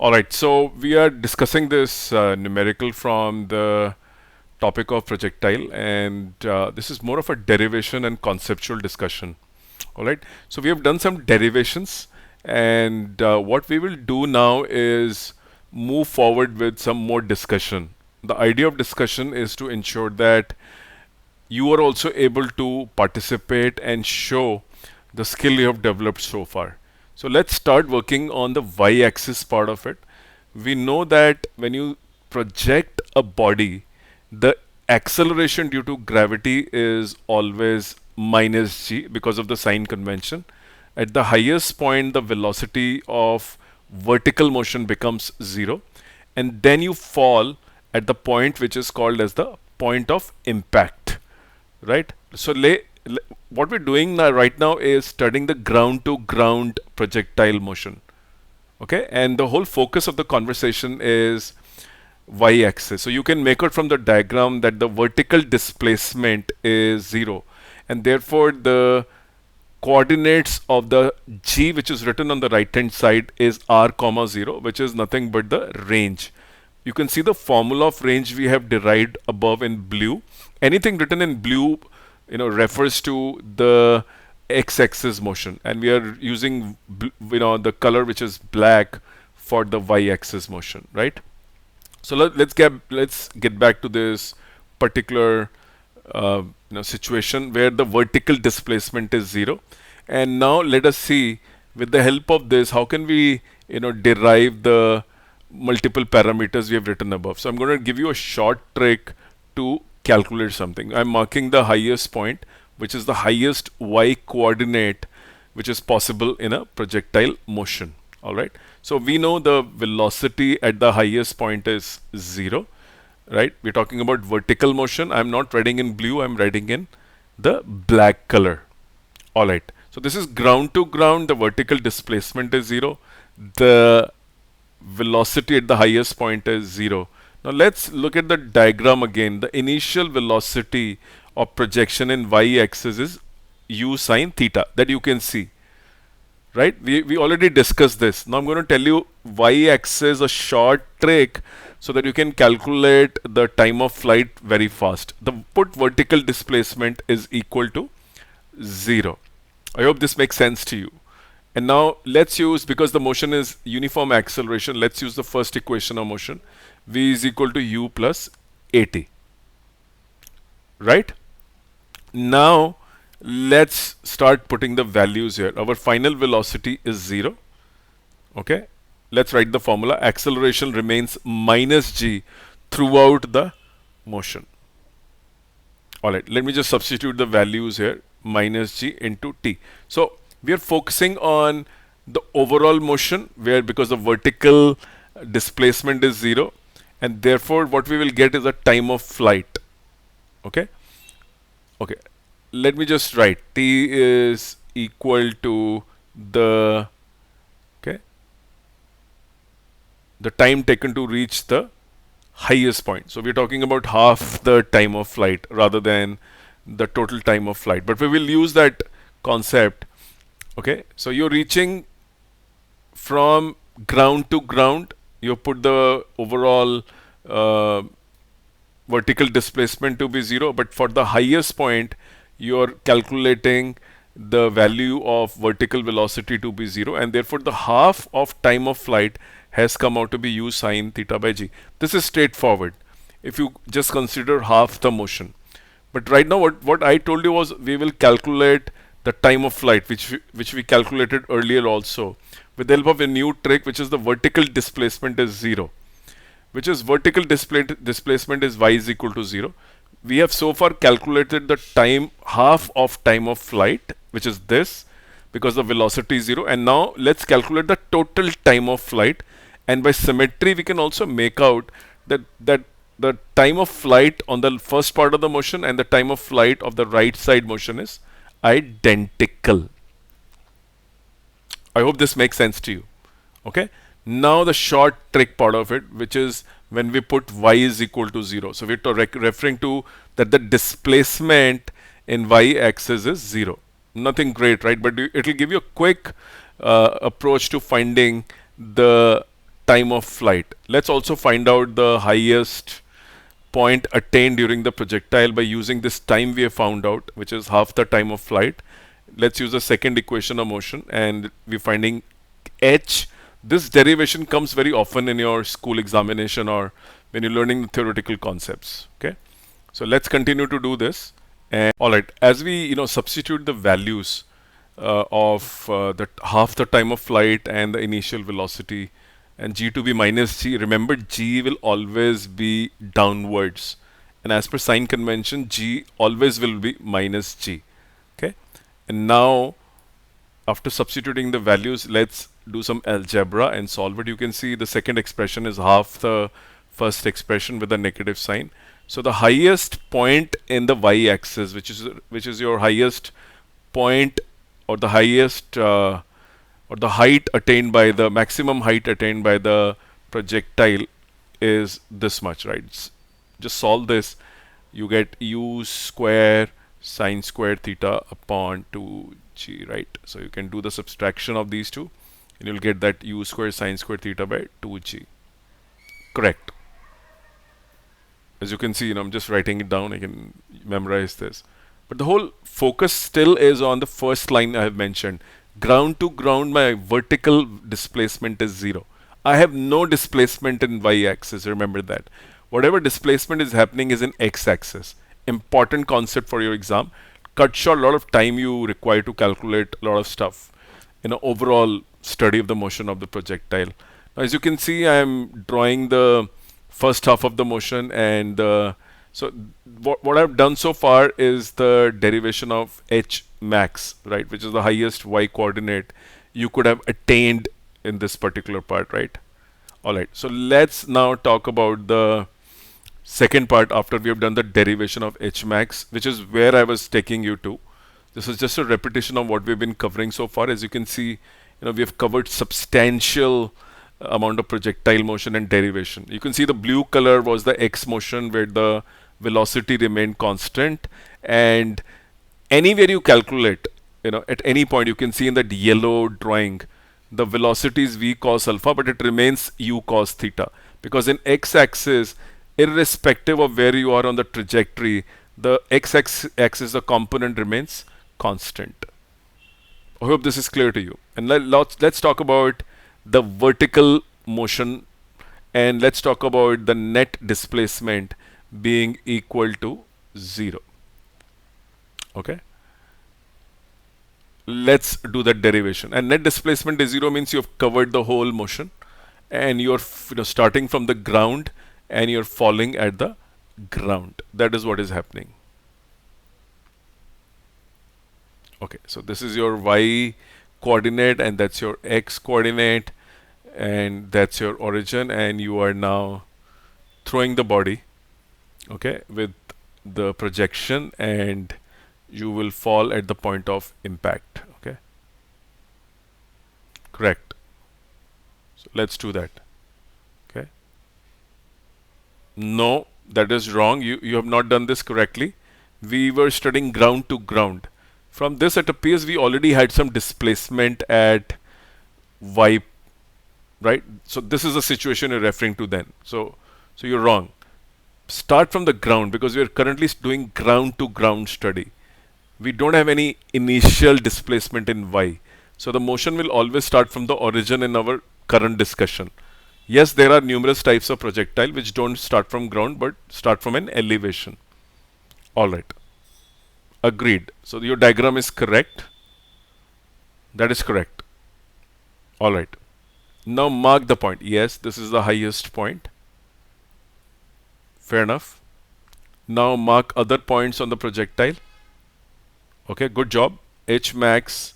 All right, so we are discussing this numerical from the topic of projectile, and this is more of a derivation and conceptual discussion. All right, so we have done some derivations, and what we will do now is move forward with some more discussion. The idea of discussion is to ensure that you are also able to participate and show the skill you have developed so far. So let's start working on the y-axis part of it. We know that when you project a body, the acceleration due to gravity is always minus g because of the sign convention. At the highest point, the velocity of vertical motion becomes 0, and then you fall at the point which is called as the point of impact, right? So what we're doing now right now is studying the ground to ground projectile motion. Okay, and the whole focus of the conversation is y-axis. So you can make out from the diagram that the vertical displacement is 0, and therefore the coordinates of the g which is written on the right hand side is r comma 0, which is nothing but the range. You can see the formula of range we have derived above in blue. Anything written in blue refers to the x-axis motion, and we are using the color which is black for the y-axis motion, right? So let's get back to this particular situation where the vertical displacement is 0, and now let us see with the help of this how can we derive the multiple parameters we have written above. So I'm going to give you a short trick to calculate something. I'm marking the highest point, which is the highest y coordinate which is possible in a projectile motion. All right, so we know the velocity at the highest point is 0, right? We're talking about vertical motion. I'm not writing in blue, I'm writing in the black color. All right, so this is ground to ground. The vertical displacement is 0, the velocity at the highest point is 0. Now let's look at the diagram again. The initial velocity of projection in y-axis is u sine theta, that you can see, right? We already discussed this. Now I'm going to tell you y-axis, a short trick so that you can calculate the time of flight very fast. The put vertical displacement is equal to 0. I hope this makes sense to you. And now let's use, because the motion is uniform acceleration, let's use the first equation of motion. V is equal to u plus at. Right? Now let's start putting the values here. Our final velocity is 0. Okay? Let's write the formula. Acceleration remains minus g throughout the motion. Alright, let me just substitute the values here. Minus g into t. So we are focusing on the overall motion, where because the vertical displacement is 0, and therefore what we will get is a time of flight. Okay, let me just write t is equal to the time taken to reach the highest point. So we're talking about half the time of flight rather than the total time of flight, but we will use that concept. Okay, so you're reaching from ground to ground, you put the overall vertical displacement to be 0, but for the highest point you're calculating the value of vertical velocity to be 0, and therefore the half of time of flight has come out to be u sine theta by g. This is straightforward if you just consider half the motion. But right now what I told you was we will calculate the time of flight, which we calculated earlier also, with the help of a new trick, which is the vertical displacement is 0, which is vertical displacement is y is equal to 0. We have so far calculated the time, half of time of flight, which is this, because the velocity is 0, and now let's calculate the total time of flight, and by symmetry we can also make out that the time of flight on the first part of the motion and the time of flight of the right side motion is identical. I hope this makes sense to you. Okay, now the short trick part of it, which is when we put y is equal to 0. So we're referring to that the displacement in y-axis is 0. Nothing great, right? But it will give you a quick approach to finding the time of flight. Let's also find out the highest point attained during the projectile by using this time we have found out, which is half the time of flight. Let's use the second equation of motion, and we're finding h. This derivation comes very often in your school examination or when you're learning the theoretical concepts. Okay, so let's continue to do this. And all right, as we substitute the values of the half the time of flight and the initial velocity, and g to be minus g. Remember, g will always be downwards, and as per sign convention, g always will be minus g. Okay, and now after substituting the values, let's do some algebra and solve it. You can see the second expression is half the first expression with a negative sign. So the highest point in the y-axis, which is your highest point, or the highest or the height attained by the maximum height attained by the projectile, is this much, right? Just solve this. You get u square sine square theta upon 2g, right? So you can do the subtraction of these two and you'll get that u square sine square theta by 2g. Correct. As you can see, I'm just writing it down. I can memorize this. But the whole focus still is on the first line I have mentioned. Ground to ground, my vertical displacement is 0. I have no displacement in y-axis, remember that. Whatever displacement is happening is in x-axis. Important concept for your exam. Cut short a lot of time you require to calculate a lot of stuff in an overall study of the motion of the projectile. Now, as you can see, I am drawing the first half of the motion, and so what I've done so far is the derivation of h max, right, which is the highest y coordinate you could have attained in this particular part, right? All right, so let's now talk about the second part after we have done the derivation of h max, which is where I was taking you to. This is just a repetition of what we've been covering so far. As you can see, we have covered substantial amount of projectile motion and derivation. You can see the blue color was the x motion where the velocity remained constant, and anywhere you calculate, at any point, you can see in that yellow drawing the velocity is v cos alpha, but it remains u cos theta, because in x-axis, irrespective of where you are on the trajectory, the x-axis, the component remains constant. I hope this is clear to you. And let's talk about the vertical motion, and let's talk about the net displacement being equal to 0. Okay, let's do that derivation. And net displacement is 0 means you've covered the whole motion, and you're starting from the ground and you're falling at the ground. That is what is happening. Okay, so this is your y coordinate, and that's your x coordinate, and that's your origin, and you are now throwing the body, okay, with the projection, and you will fall at the point of impact. Okay, correct. So let's do that. Okay, no, that is wrong. You have not done this correctly. We were studying ground to ground. From this, it appears we already had some displacement at y, right? So this is the situation you're referring to then. So you're wrong. Start from the ground, because we are currently doing ground to ground study. We don't have any initial displacement in y. So the motion will always start from the origin in our current discussion. Yes, there are numerous types of projectile which don't start from ground but start from an elevation. Alright. Agreed. So your diagram is correct. That is correct. Alright. Now mark the point. Yes, this is the highest point. Fair enough. Now mark other points on the projectile. Okay, good job. H max,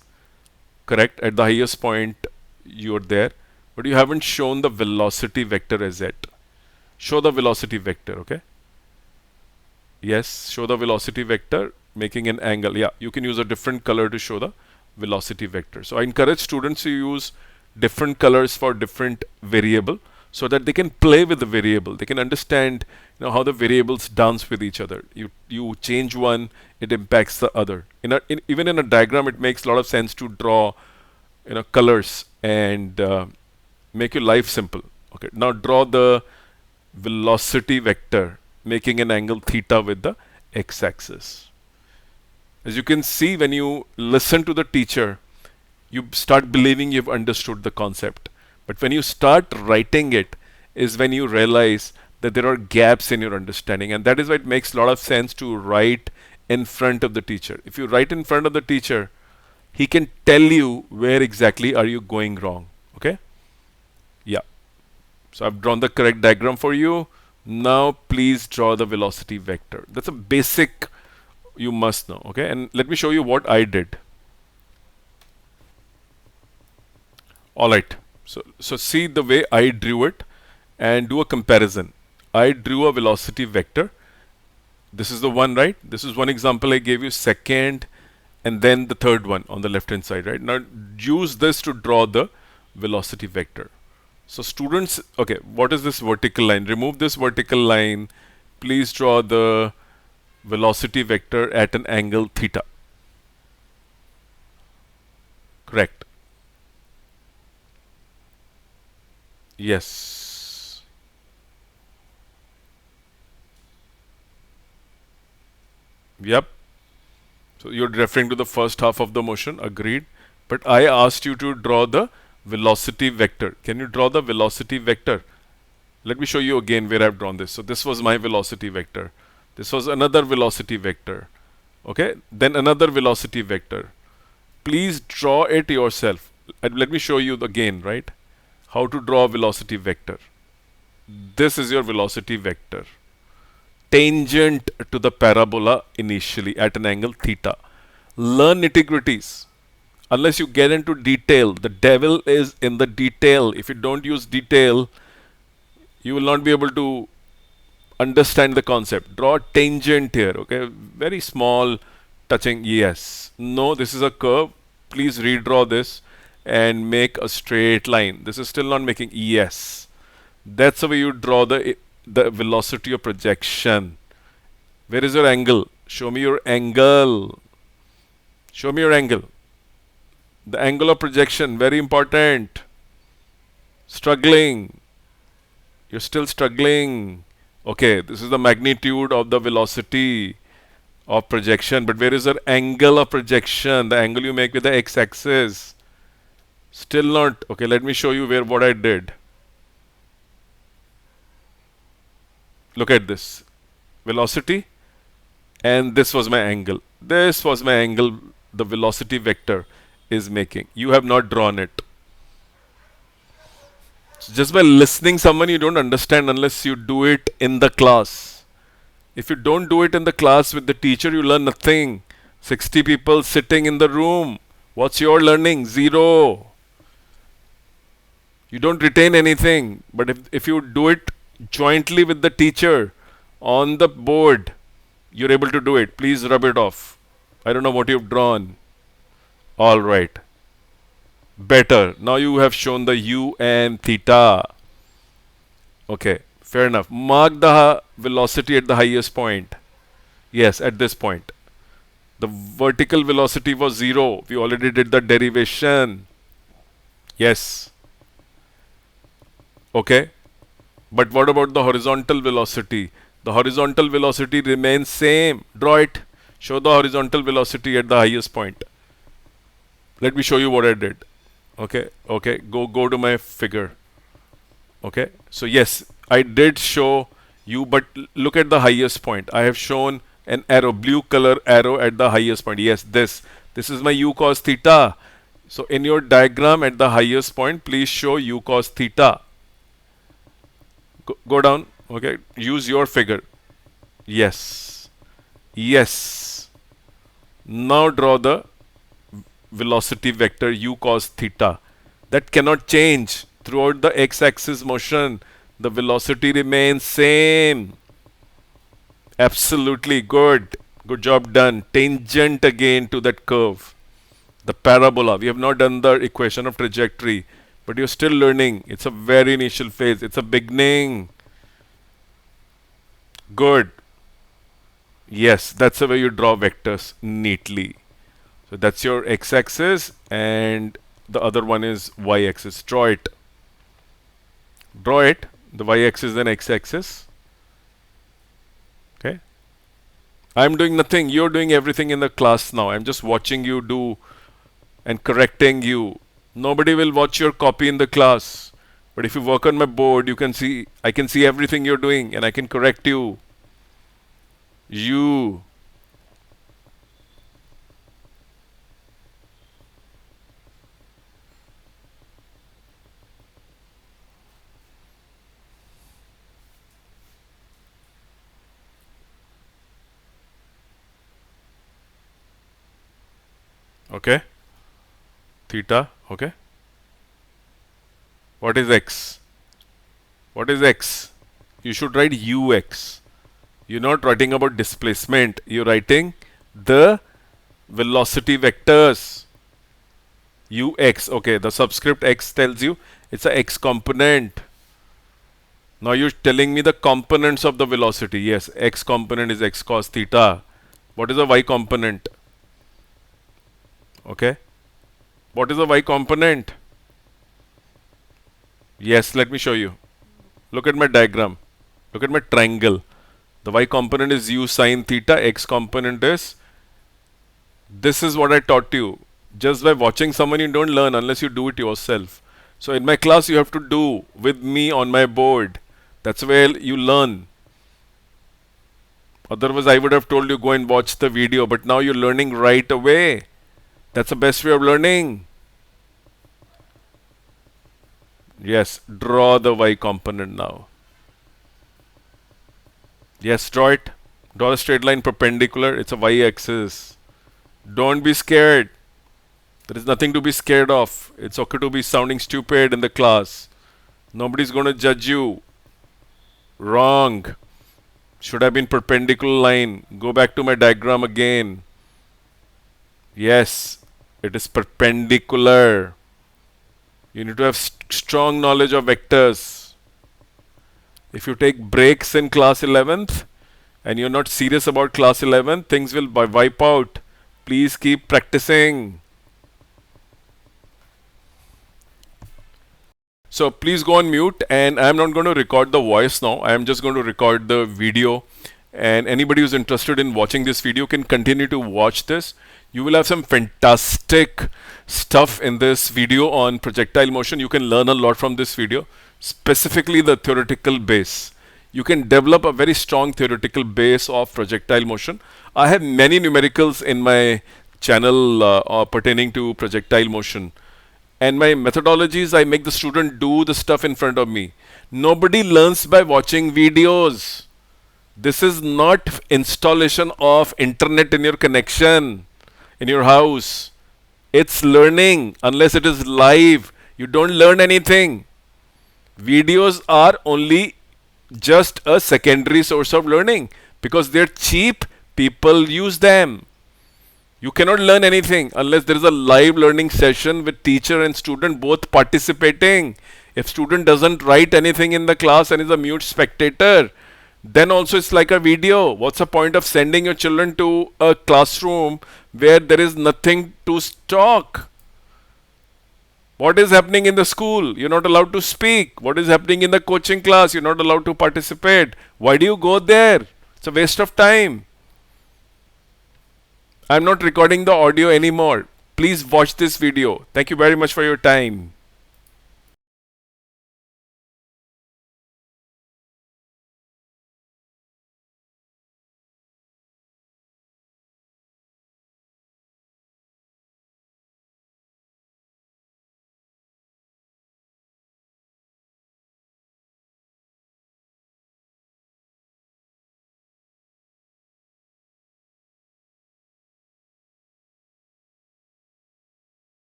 correct. At the highest point, you're there. But you haven't shown the velocity vector as yet. Show the velocity vector, okay? Yes, show the velocity vector, making an angle. Yeah, you can use a different color to show the velocity vector. So I encourage students to use different colors for different variable, so that they can play with the variable. They can understand how the variables dance with each other. You change one, it impacts the other. Even in a diagram, it makes a lot of sense to draw colors and make your life simple. Okay, now draw the velocity vector making an angle theta with the x-axis. As you can see, when you listen to the teacher, you start believing you've understood the concept. But when you start writing it is when you realize that there are gaps in your understanding, and that is why it makes a lot of sense to write in front of the teacher. If you write in front of the teacher, he can tell you where exactly are you going wrong. Okay? Yeah. So I've drawn the correct diagram for you. Now please draw the velocity vector. That's a basic you must know. Okay? And let me show you what I did. Alright. So see the way I drew it and do a comparison. I drew a velocity vector. This is the one, right? This is one example I gave you, second, and then the third one on the left hand side, right? Now use this to draw the velocity vector. So students, okay, what is this vertical line? Remove this vertical line. Please draw the velocity vector at an angle theta. Correct. Yes. Yep. So you're referring to the first half of the motion, agreed. But I asked you to draw the velocity vector. Can you draw the velocity vector? Let me show you again where I've drawn this. So this was my velocity vector. This was another velocity vector. Okay, then another velocity vector. Please draw it yourself. Let me show you again, right? How to draw a velocity vector. This is your velocity vector. Tangent to the parabola initially at an angle theta. Learn nitty-gritties. Unless you get into detail, the devil is in the detail. If you don't use detail, you will not be able to understand the concept. Draw a tangent here, okay? Very small touching, yes. No, this is a curve. Please redraw this and make a straight line. This is still not making, yes. That's the way you draw the velocity of projection. Where is your angle? Show me your angle. Show me your angle. The angle of projection, very important. Struggling. You're still struggling. Okay, this is the magnitude of the velocity of projection. But where is the angle of projection? The angle you make with the x-axis. Still not. Okay, let me show you what I did. Look at this. Velocity. And this was my angle. This was my angle the velocity vector is making. You have not drawn it. So just by listening someone you don't understand unless you do it in the class. If you don't do it in the class with the teacher, you learn nothing. 60 people sitting in the room. What's your learning? Zero. You don't retain anything. But if you do it jointly with the teacher on the board, you're able to do it. Please rub it off. I don't know what you've drawn. All right. Better. Now you have shown the u and theta. Okay, fair enough. Mark the velocity at the highest point. Yes, at this point. The vertical velocity was 0. We already did the derivation. Yes. Okay. But what about the horizontal velocity? The horizontal velocity remains same. Draw it. Show the horizontal velocity at the highest point. Let me show you what I did. Okay, okay, go to my figure. Okay, so yes, I did show you, but look at the highest point. I have shown an arrow, blue color arrow at the highest point. Yes, this is my u cos theta. So in your diagram at the highest point, please show u cos theta. Go down. Okay, use your figure. Yes, yes. Now draw the velocity vector u cos theta. That cannot change throughout the x-axis motion. The velocity remains same. Absolutely good. Good job done. Tangent again to that curve. The parabola. We have not done the equation of trajectory, but you're still learning. It's a very initial phase. It's a beginning. Good. Yes, that's the way you draw vectors neatly. So that's your x-axis and the other one is y-axis. Draw it. Draw it, the y-axis and x-axis. Okay. I'm doing nothing. You're doing everything in the class now. I'm just watching you do and correcting you. Nobody will watch your copy in the class. But if you work on my board, you can see, I can see everything you're doing and I can correct you. You. Okay. Theta. Okay. What is x? What is x? You should write ux. You're not writing about displacement. You're writing the velocity vectors. Ux. Okay. The subscript x tells you it's a x component. Now you're telling me the components of the velocity. Yes, x component is x cos theta. What is the y component? Okay. What is the y component? Yes, let me show you. Look at my diagram. Look at my triangle. The y component is u sine theta. X component is. This is what I taught you. Just by watching someone, you don't learn unless you do it yourself. So in my class, you have to do with me on my board. That's where you learn. Otherwise, I would have told you go and watch the video. But now you're learning right away. That's the best way of learning. Yes, draw the y component now. Yes, draw it. Draw a straight line perpendicular. It's a y-axis. Don't be scared. There is nothing to be scared of. It's okay to be sounding stupid in the class. Nobody's going to judge you. Wrong. Should have been perpendicular line. Go back to my diagram again. Yes, it is perpendicular. You need to have strong knowledge of vectors. If you take breaks in class 11th and you're not serious about class 11th, things will wipe out. Please keep practicing. So please go on mute, and I'm not going to record the voice now. I'm just going to record the video, and anybody who's interested in watching this video can continue to watch this. You will have some fantastic stuff in this video on projectile motion. You can learn a lot from this video, specifically the theoretical base. You can develop a very strong theoretical base of projectile motion. I have many numericals in my channel pertaining to projectile motion. And my methodologies, I make the student do the stuff in front of me. Nobody learns by watching videos. This is not installation of internet in your connection, in your house. It's learning. Unless it is live, you don't learn anything. Videos are only just a secondary source of learning because they're cheap. People use them. You cannot learn anything unless there is a live learning session with teacher and student both participating. If student doesn't write anything in the class and is a mute spectator, then also it's like a video. What's the point of sending your children to a classroom where there is nothing to talk? What is happening in the school? You're not allowed to speak. What is happening in the coaching class? You're not allowed to participate. Why do you go there? It's a waste of time. I'm not recording the audio anymore. Please watch this video. Thank you very much for your time.